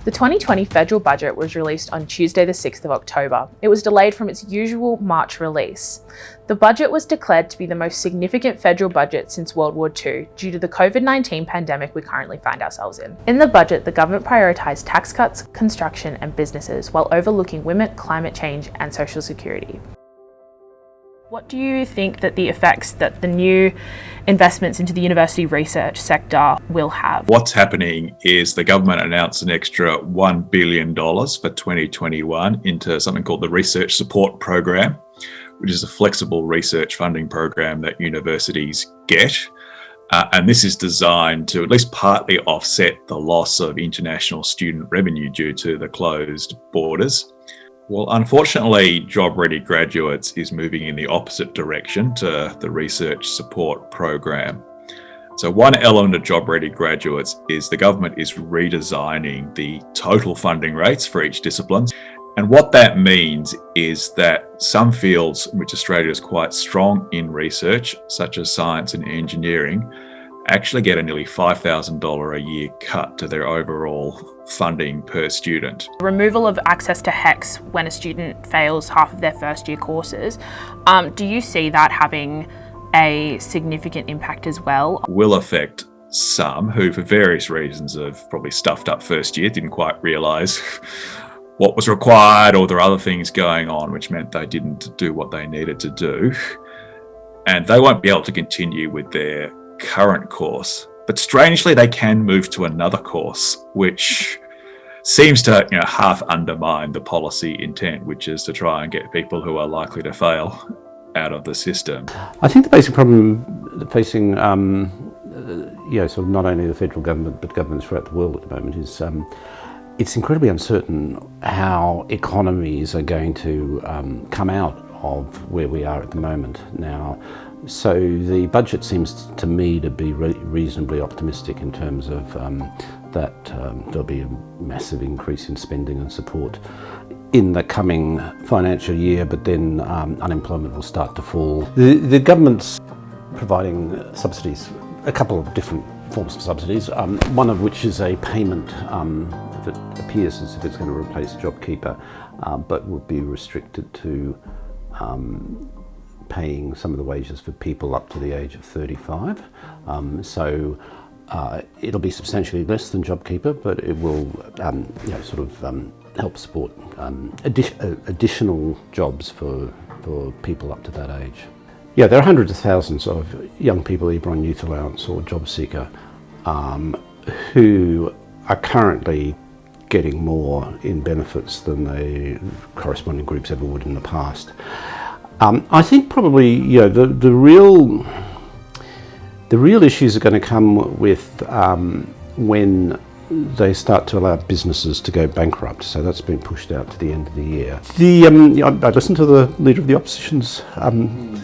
The 2020 federal budget was released on Tuesday the 6th of October. It was delayed from its usual March release. The budget was declared to be the most significant federal budget since World War II due to the COVID-19 pandemic we currently find ourselves in. In the budget, the government prioritised tax cuts, construction and businesses while overlooking women, climate change and social security. What do you think that the effects that the new investments into the university research sector will have? What's happening is the government announced an extra $1 billion for 2021 into something called the Research Support Program, which is a flexible research funding program that universities get. And this is designed to at least partly offset the loss of international student revenue due to the closed borders. Well, unfortunately, Job Ready Graduates is moving in the opposite direction to the Research Support Program. So one element of Job Ready Graduates is the government is redesigning the total funding rates for each discipline. And what that means is that some fields in which Australia is quite strong in research, such as science and engineering, actually get a nearly $5,000 a year cut to their overall funding per student. Removal of access to HECS when a student fails half of their first year courses. Do you see that having a significant impact as well? Will affect some who, for various reasons, have probably stuffed up first year, didn't quite realise what was required, or there are other things going on which meant they didn't do what they needed to do. And they won't be able to continue with their current course. But strangely, they can move to another course, which seems to half undermine the policy intent, which is to try and get people who are likely to fail out of the system. I think the basic problem facing sort of not only the federal government but governments throughout the world at the moment is it's incredibly uncertain how economies are going to come out of where we are at the moment now. So the budget seems to me to be reasonably optimistic in terms of that there'll be a massive increase in spending and support in the coming financial year, but then unemployment will start to fall. The government's providing subsidies, a couple of different forms of subsidies, one of which is a payment that appears as if it's going to replace JobKeeper, but would be restricted to paying some of the wages for people up to the age of 35. So it'll be substantially less than JobKeeper, but it will help support additional jobs for people up to that age. Yeah, there are hundreds of thousands of young people either on youth allowance or job seeker who are currently getting more in benefits than the corresponding groups ever would in the past. I think probably the real issues are going to come with when they start to allow businesses to go bankrupt. So that's been pushed out to the end of the year. I listened to the Leader of the Opposition's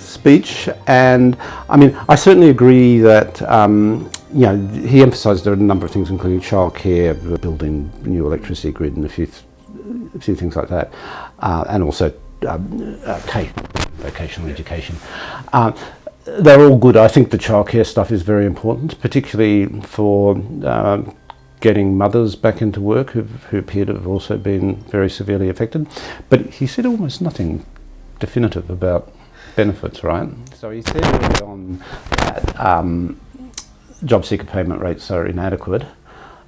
speech, and I mean I certainly agree that he emphasised there are a number of things, including childcare, building new electricity grid, and a few things like that, and also vocational education. They're all good. I think the childcare stuff is very important, particularly for getting mothers back into work who appear to have also been very severely affected. But he said almost nothing definitive about benefits, right? So he said early on that job seeker payment rates are inadequate,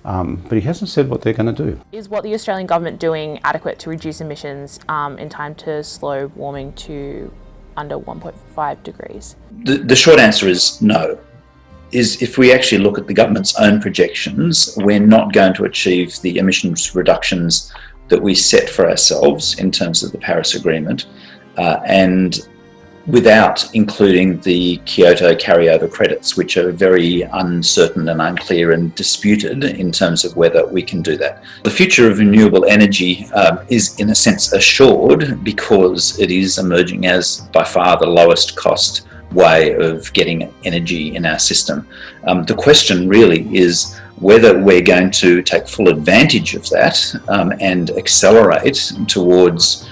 but he hasn't said what they're going to do. Is what the Australian government doing adequate to reduce emissions in time to slow warming to under 1.5 degrees? The short answer is no. If we actually look at the government's own projections, we're not going to achieve the emissions reductions that we set for ourselves in terms of the Paris Agreement, and without including the Kyoto carryover credits, which are very uncertain and unclear and disputed in terms of whether we can do that. The future of renewable energy is in a sense assured because it is emerging as by far the lowest cost way of getting energy in our system. The question really is whether we're going to take full advantage of that and accelerate towards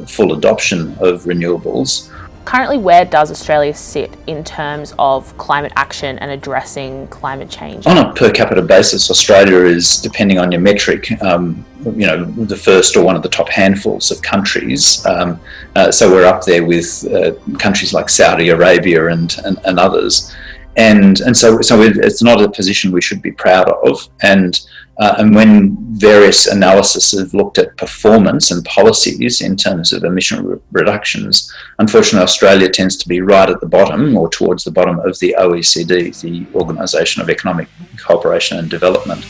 full adoption of renewables, Currently, where does Australia sit in terms of climate action and addressing climate change? On a per capita basis, Australia is, depending on your metric, the first or one of the top handfuls of countries. So we're up there with countries like Saudi Arabia and others. And so it's not a position we should be proud of. And when various analyses have looked at performance and policies in terms of emission reductions, unfortunately Australia tends to be right at the bottom, or towards the bottom of the OECD, the Organisation of Economic Cooperation and Development.